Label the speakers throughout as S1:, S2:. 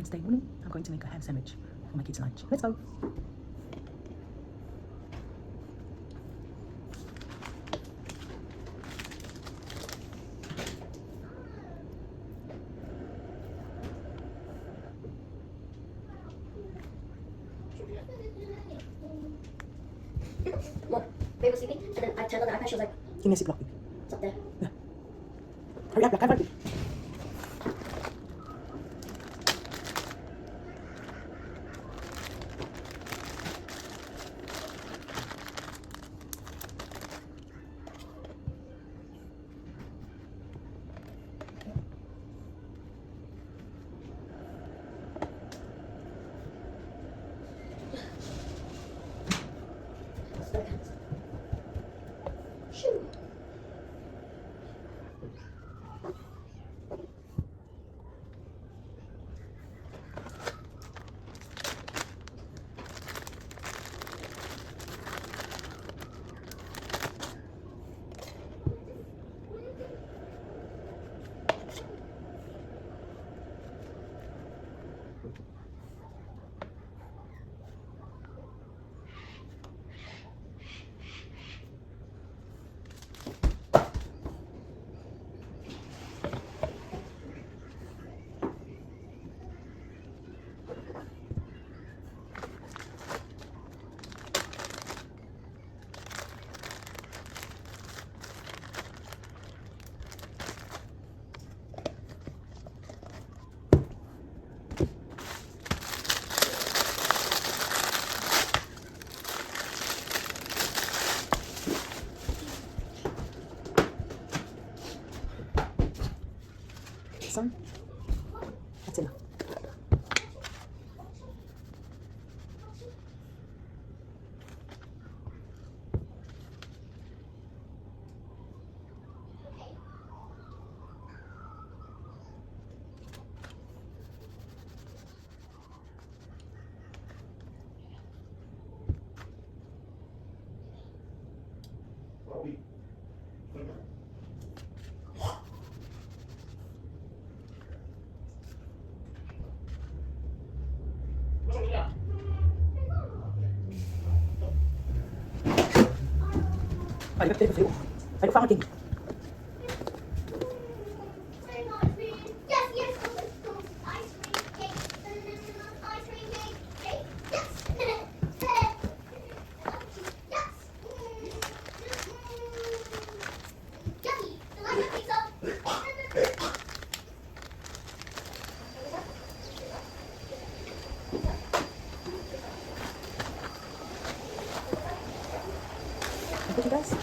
S1: Wednesday morning, I'm going to make a ham sandwich for my kids' lunch. Let's go.
S2: Look, Ray was sleeping, and then I turned on the iPad, she was like,
S1: Give me a Ziploc.
S2: it's up there.
S1: Yeah. Hurry up, I can't find it.
S2: Shoo.
S1: Son, that's enough. Ay, tayo sa'yo. Ay, pa ating.
S2: Yes, yes, ice cream cake, ice cream cake, yes, yes, yummy, do I have pizza?
S1: Look at you guys.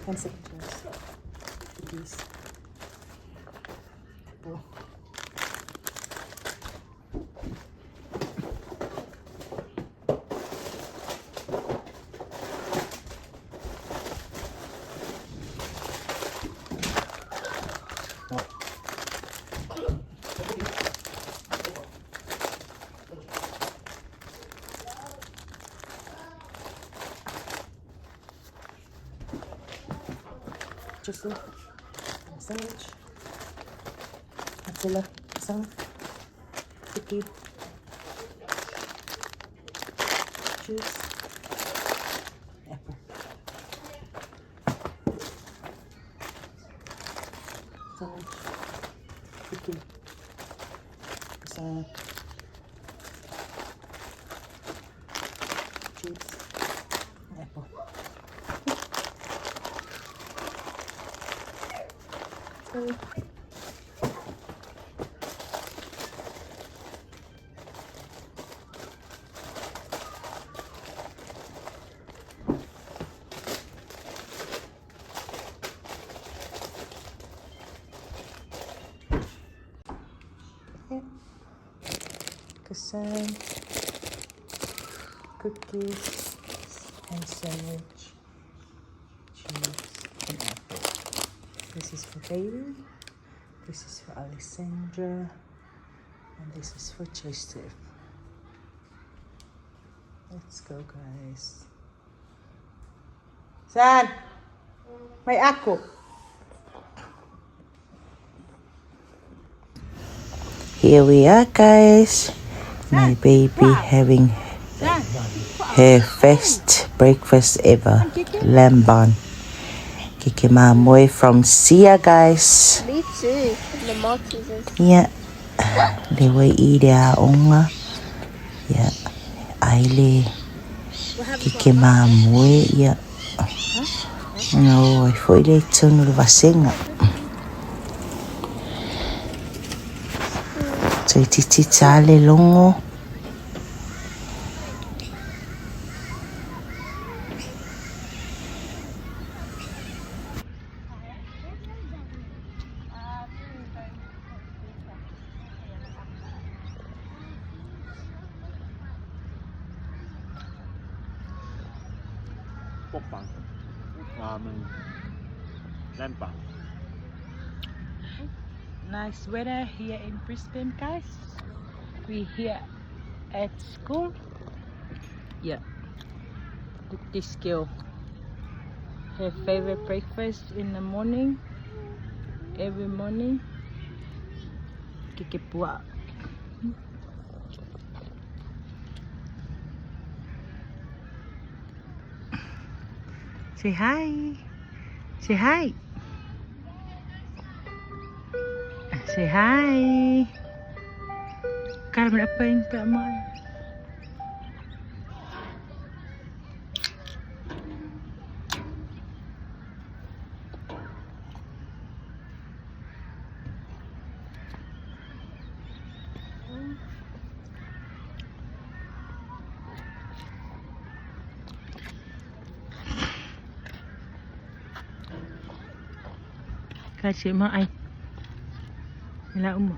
S1: Hand signatures. Cookies. Oh. Just a sandwich. Matzilla, isang cookie. Juice. Apple. Sandwich. Cookie. Isang chips, apple. Croissant, cookies, and sandwich, cheese, and apple. This is for baby, this is for Alessandra, and this is for Joseph. Let's go, guys. San? May ako.
S3: Here we are, guys. My baby having her first breakfast ever. Lamb bun. Kiki Mamoy from Sia, guys.
S2: Me too. The Maltesers.
S3: Yeah. They will eat their own. Yeah. Aile. Kiki Mamoy. Yeah. No, I feel like it's on the vasenga. So it's ale longo.
S4: mukbang, ramen, lempang.
S5: Nice weather here in Brisbane, guys. We're here at school. Yeah. Look this girl. Her favorite breakfast in the morning. Every morning. Kikipua. Say hi. Say hi. Say hi. Carmen, apa yang tak mau? Kasih mak ai. Ila umur.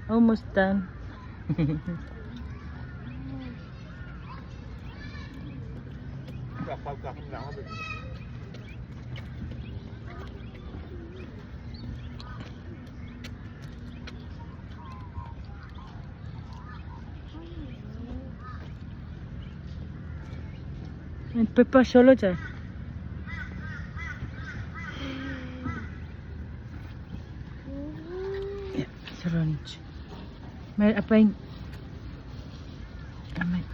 S5: Almost done. And pepper solo je. Ya, seronok. Mai apa yang? Amat.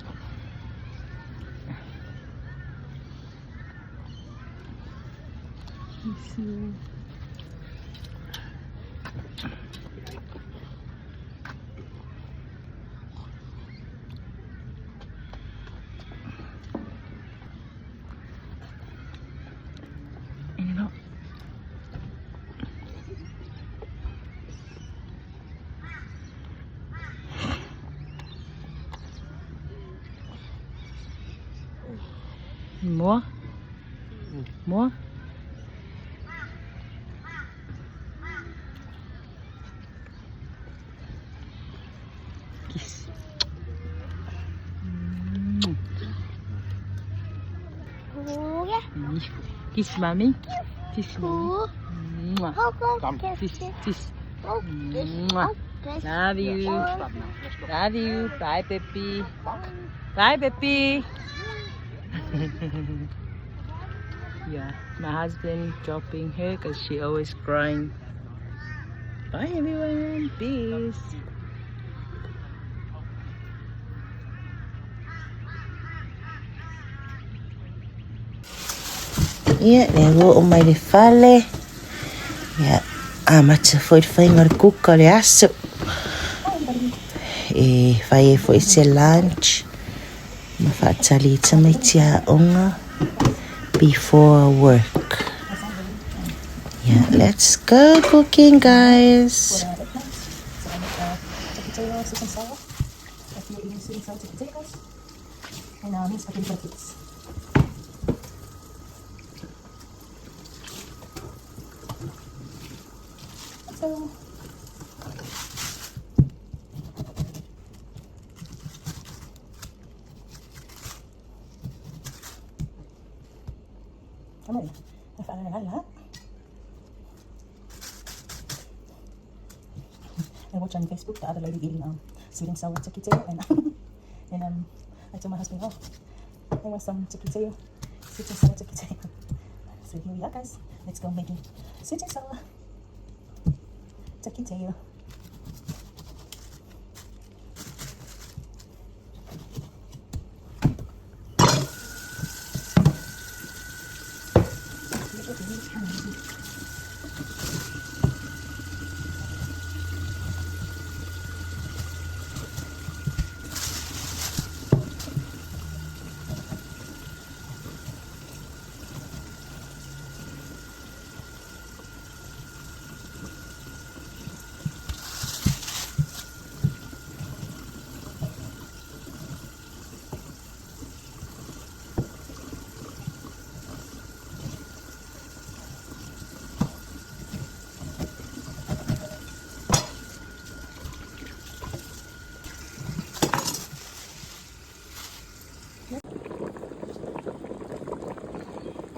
S5: Isi. Ini loh. More? More? Kiss. Kiss mommy. Kiss mommy. Mwah. Kiss, kiss. Mwah. Love you. Love you. Bye, baby. Bye, baby. Yeah, my husband dropping her because she always crying. Bye everyone, peace.
S3: Ia, le o mai le fale. Ia, mata foi whainga kuka le aso. E whai e foi se lunch. Ma whaatali tamai tia onga before work. Yeah, let's go cooking, guys.
S1: Potatoes, sweet and sour. If you're eating sweet and salted potatoes, and minced spaghetti bolognese. So, come on, I watched on Facebook the other lady eating sweet and sour turkey tail, and and I told my husband, oh, I want some turkey tail, sweet and sour turkey tail. So here we are, guys. Let's go making sweet and sour turkey tail.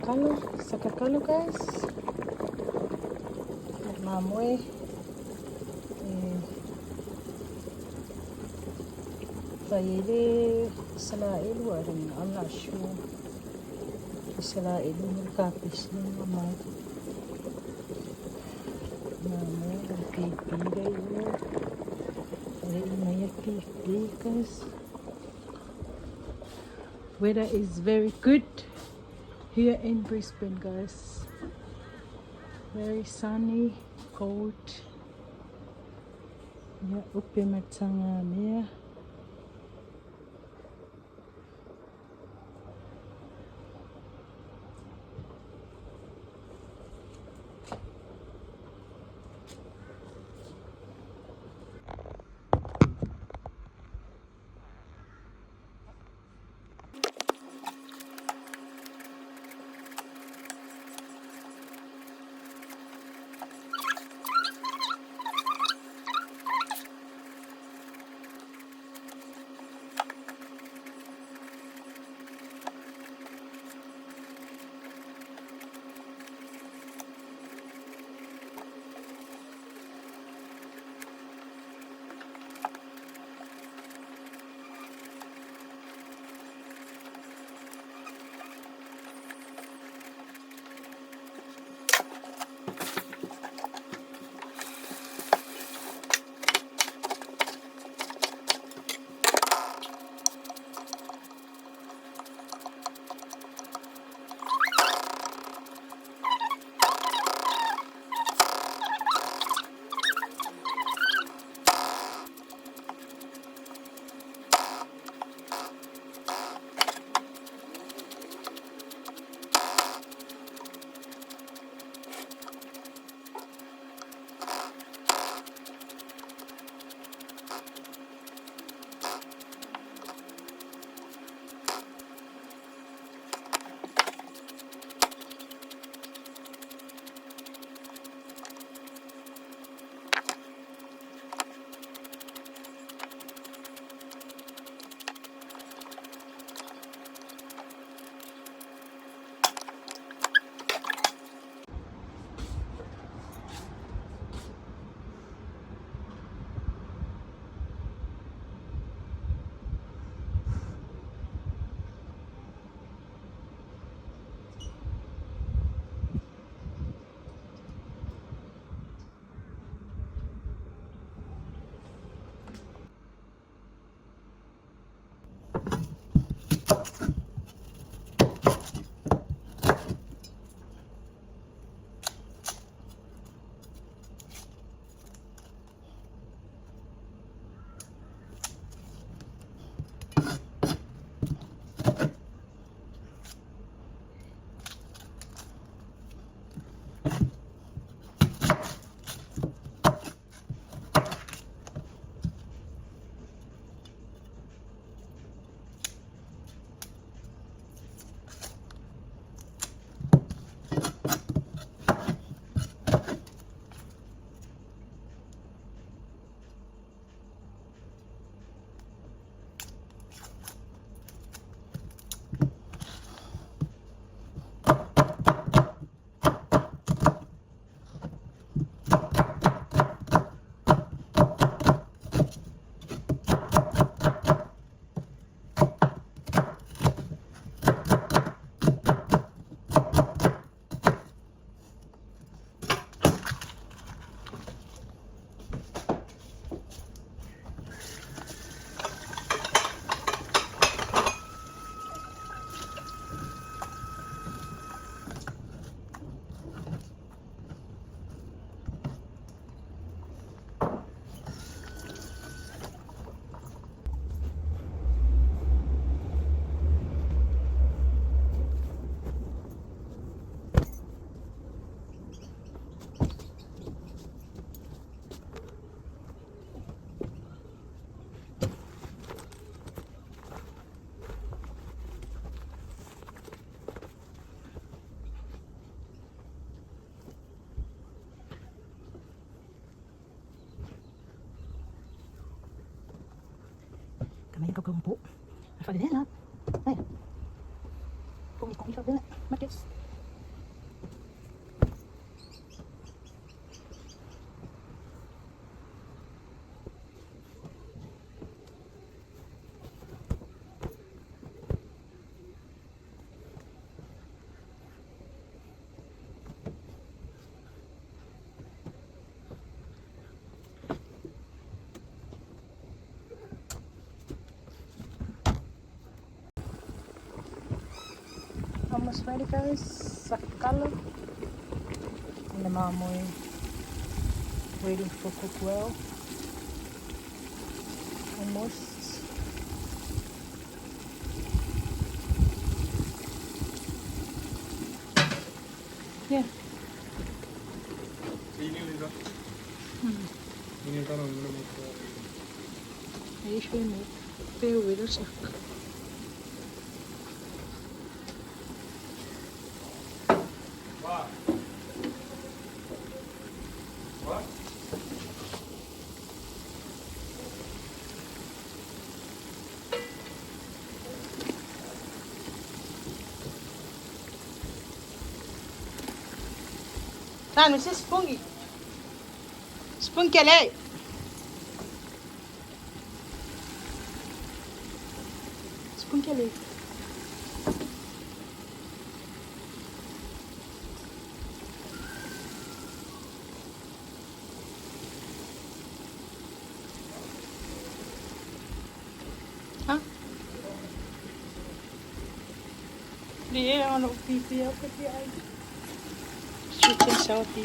S1: Kalo, saka kalo, guys. Mamwe. Fayele salail warin. I'm not sure. Salail yung kapis ng mamay. Mamwe, ang pipigay yun. Ay, may pipigay, guys. Weather is very good here in Brisbane, guys. Very sunny, cold. Yeah, upe matanga mea. này có cơm bố phải đến hết đây cũng cho đến mất chết almost ready guys, sakalo and the mom waiting for cook well almost yeah I should make two videos Saan mo si Spunky? Spunky alay! Spunky alay. Ha? Di ano pipi ako pipi ay. Sweet and salty.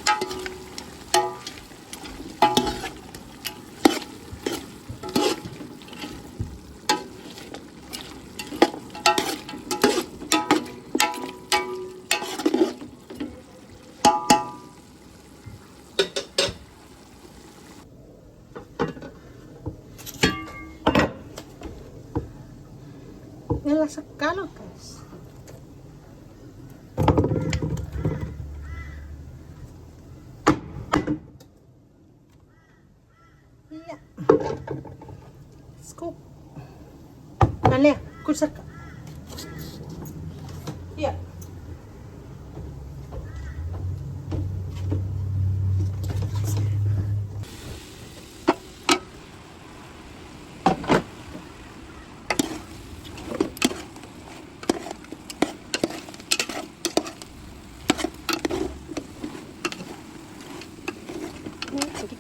S1: Nila sa kalo guys. Yeah. Scoop. Nale, kusak. Yeah.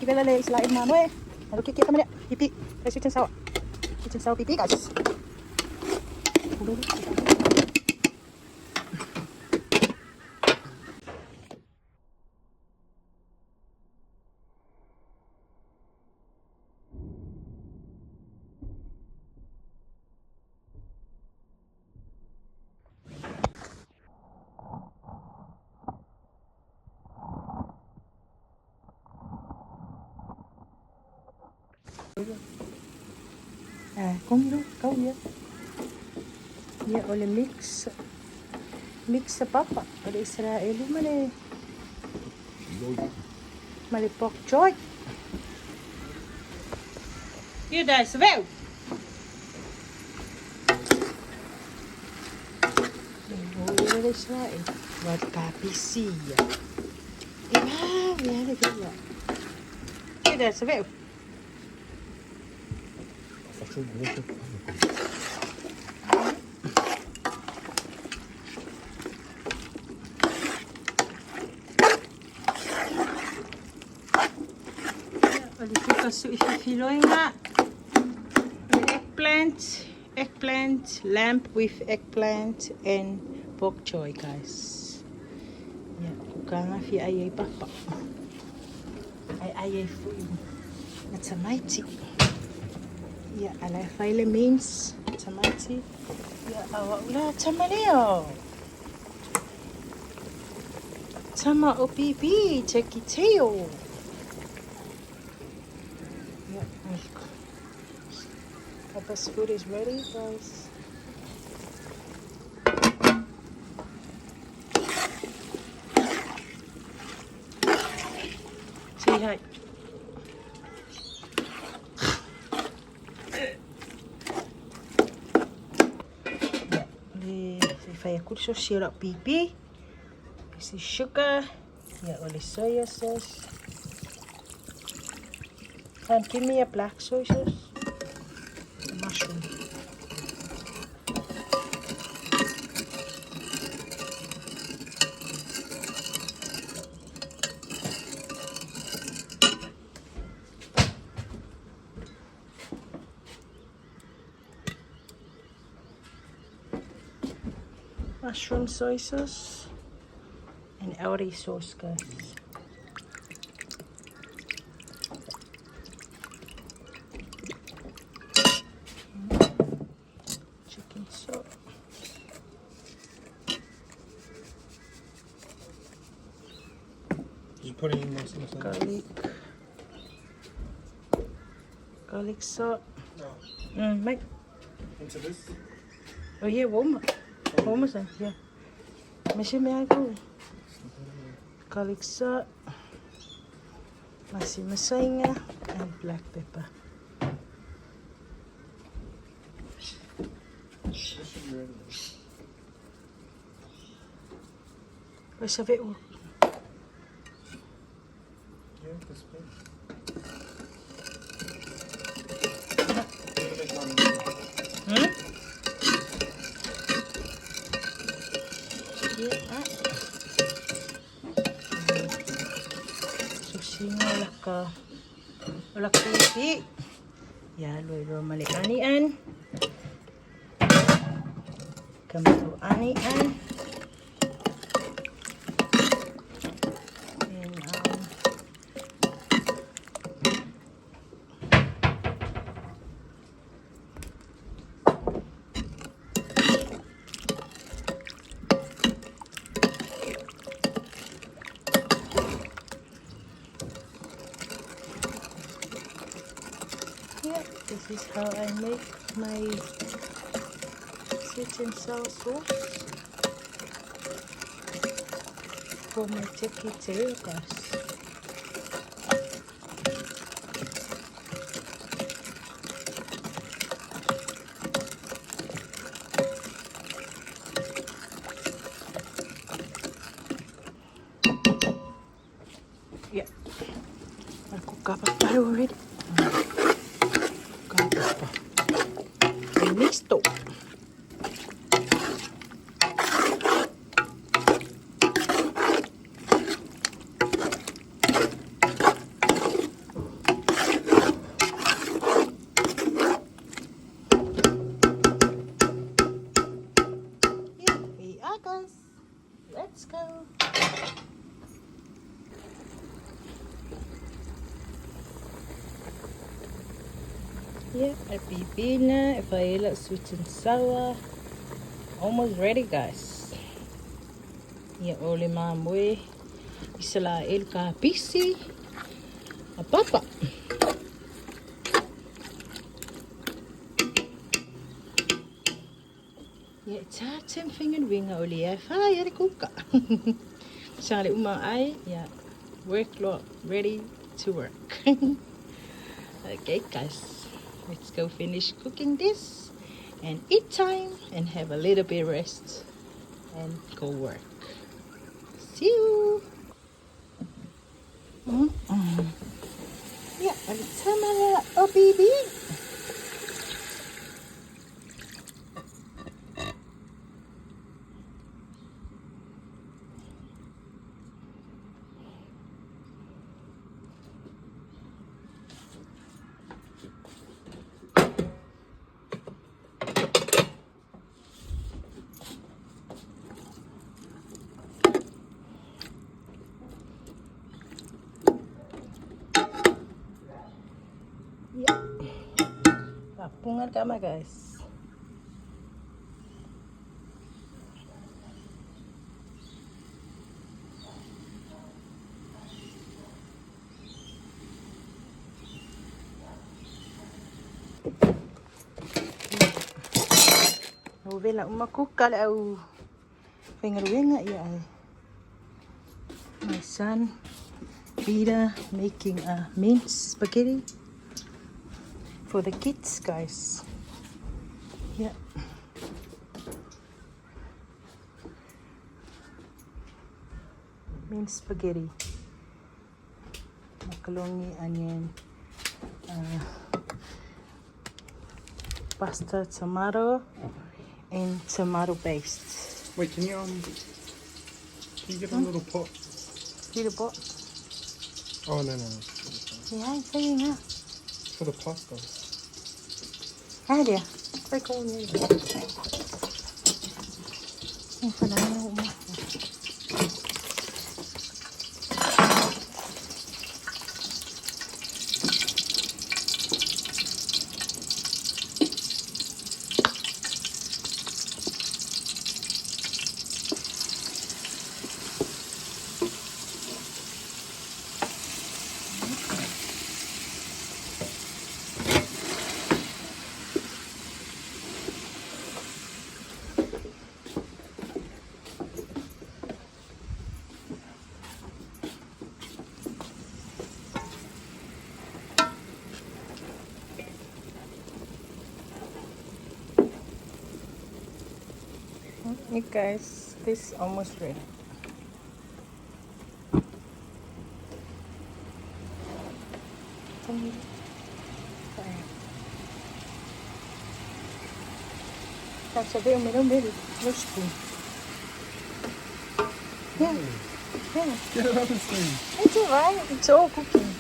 S1: Kita lalay selain mano eh. Lalu kita mana pipi. Kasi sweet and sour. Sweet and sour pipi guys. Kung yun, kau ya. Ya oleh mix sa papa. Ada Israel mana? Mali pork choy. You dah sebel. Oh, ada Israel. Buat papi sia. Ya ada juga. You dah sebel. So if you feeling that eggplant lamb with eggplant and bok choy guys. Ya, kukanga fi ayay papa. Ayay food. That's a mighty. Ya, alay file means it's a mighty. Ya, awa ula tamaleo. Tama o pipi, check it tail. Papa's food is ready, guys. Say hi. whai a kurso syrup pipi. This is sugar. Yeah, all the soya sauce. And give me a black soy sauce. The mushroom. Mushroom soy sauce and Audi sauce, guys. Chicken salt.
S4: Did you put any more sauce on?
S1: Garlic salt.
S4: No.
S1: Mate.
S4: Into this?
S1: Oh yeah, warm. Warm is yeah. Machine me go. Garlic salt. Nasi masainga and black pepper.
S4: This should be ready.
S1: Where's the bit?
S4: Yeah, this big.
S1: Yeah. Susinga wala ka pipi. Ya, lulo mali anian. Kamto anian. And yeah, this is how I make my sweet and sour sauce for my turkey tail, guys. Yeah, aku kapak baru already. Listo. Here we are, guys. Let's go. Yeah, a pipina, if I like sweet and sour. Almost ready, guys. Yeah, oli mamwe. Isala el kapisi. A papa. Yeah, it's hard finger wing oli ya. Fire kuka. Sali uma ai. Yeah, work lot ready to work. Okay, guys. Let's go finish cooking this and eat time and have a little bit rest and go work. See you. Yeah, let's have a baby. Papungan kama, guys. Vela uma kuka au finger wing ya. My son Peter making a mince spaghetti for the kids, guys. Yeah. minced spaghetti, macaroni, onion, pasta, tomato, and tomato paste.
S4: Wait, can you get a little pot?
S1: Little pot.
S4: Oh no.
S1: Yeah, saying that.
S4: For the pasta.
S1: Ah, dia. Phải cô như vậy. Không phải là đâu mà. Hey guys, this is almost ready. Now, so there, no spoon. Yeah.
S4: Get another thing.
S1: It's alright. It's all cooking.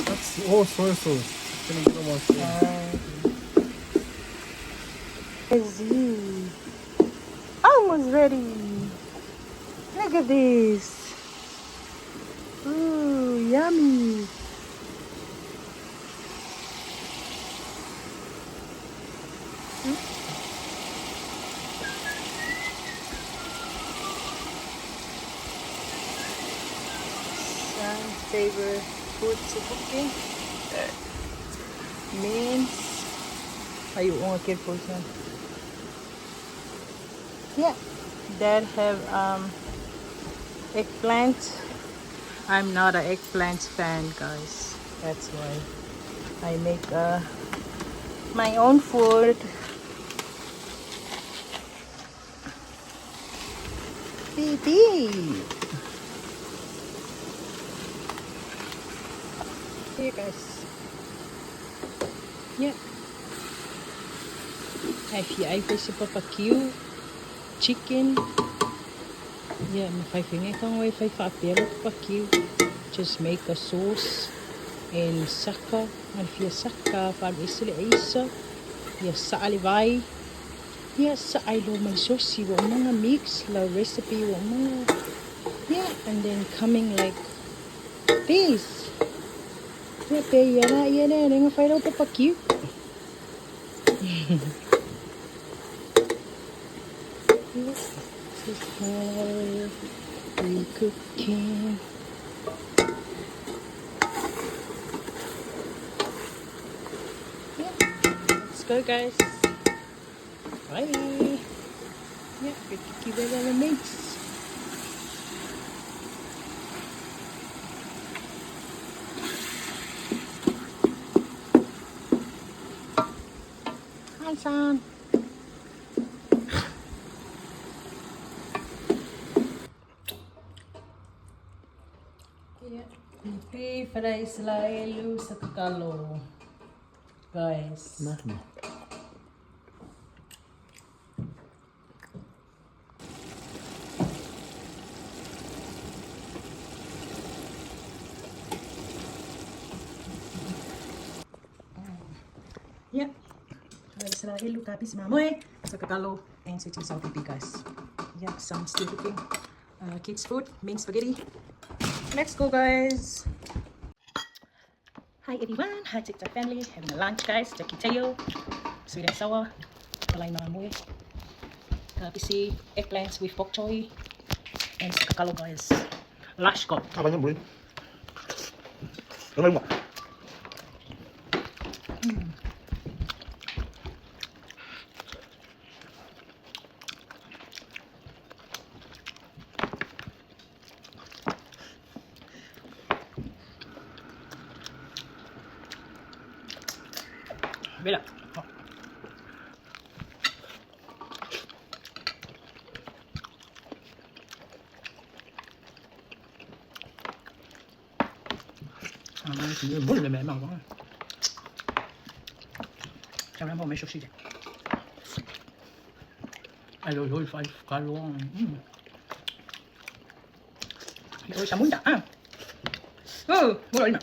S4: That's all soy sauce. It's gonna get on my spoon.
S1: Easy. Almost ready. Look at this. Ooh, yummy. Son's favorite food to cooking. Mince. Ayun, okay po siya. Yeah. Dad have eggplant. I'm not an eggplant fan, guys. That's why I make my own food. Baby. Here, guys. Yeah. If you ever sa barbecue chicken, yeah, mafai-fingai kang wifi fa-apelo barbecue. Just make a sauce and saka. And if you saka, fan isili isa, yeah, sa alivay. Yeah, sa ilo may sauce, wa mga mix la recipe wa mga. Yeah, and then coming like this. Yeah, pe yana, nga file out barbecue. This is how we cooking. Yeah, let's go, guys. Bye. Yeah, we keep it on the mix. Hi, son. Pipi fry selalu sa kakalo. Guys.
S4: Mahmo.
S1: Yeah. Fry selalu tapi si mamoy sa kakalo and sa chisaw pipi, guys. Yeah, some still cooking. Kids food, minced spaghetti. Let's go, guys. Hi everyone, hi TikTok family, having a lunch, guys. Jackie tail, sweet and sour, palay mga amoy. Kapisi, eggplants with bok choy, and kakalo, guys. Lash ko.
S4: Apa niya, boy? Ano mo?
S1: Bela.
S5: Hình như bún là mềm màu quá. Trong đó có mấy sushi. Ai rồi ôi phải cá luôn. Ôi sao muốn đã? Mua rồi mà.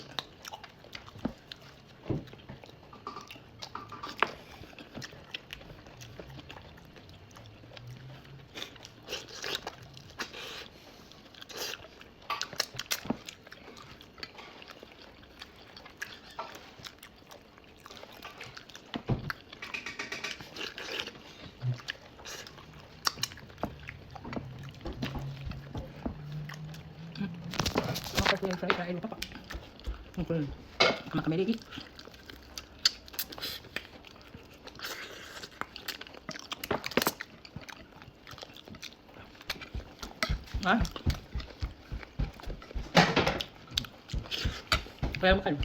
S5: Fry lupa pak. Sama kamera lagi. Kaya makan.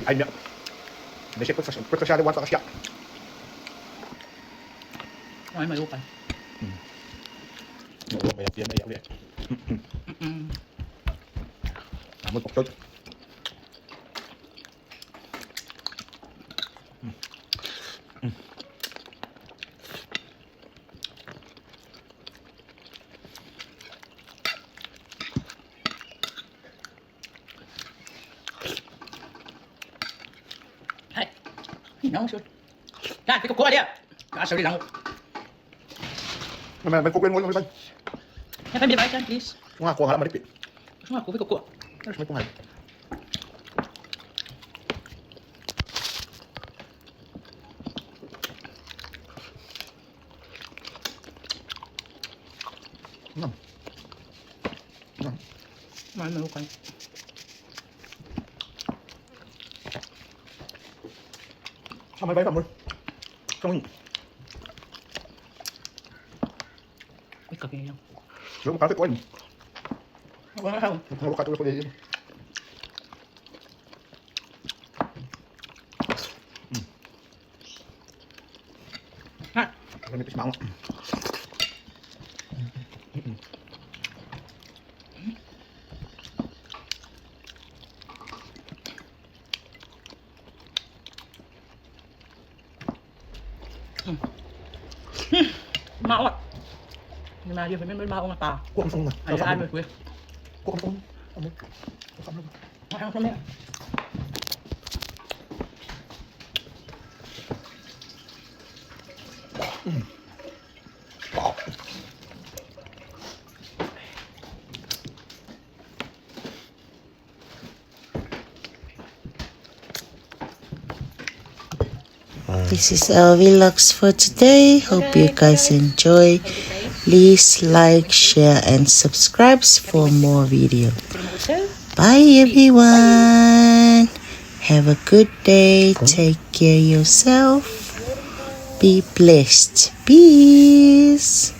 S4: Ayun na. Hindi siya pagkasyado wata ka siya.
S5: Ay, malukan.
S4: Oo, may yan na ulit. Amon poktot.
S5: Nóng xuống. Cái cục cua đi ạ. Cá sấu đi lắm.
S4: May kukuin mo lang ulit.
S5: Em phải đi bãi chân, please.
S4: Nga, kuha nga lang malipit.
S5: Gusto nga, kubi cục cua.
S4: Tapos may kumain.
S5: Mahal malukan.
S4: Sama ba mo? Kung
S5: May kape lang.
S4: Yo makapit ko ayun.
S5: Wow.
S4: Malukat ulit ko din.
S5: Ha?
S4: Ang nipis mango.
S5: Máu ạ. Nhưng mà điều phải mới máu mà tao.
S4: Kuha ang song na.
S5: Ai ăn được quê.
S4: Kuha ang song. Ano? Kuha ang
S5: Ai ăn không đấy.
S3: This is our vlogs for today. Hope you guys enjoy. Please like, share and subscribe for more video. Bye everyone. Have a good day. Take care yourself. Be blessed. Peace.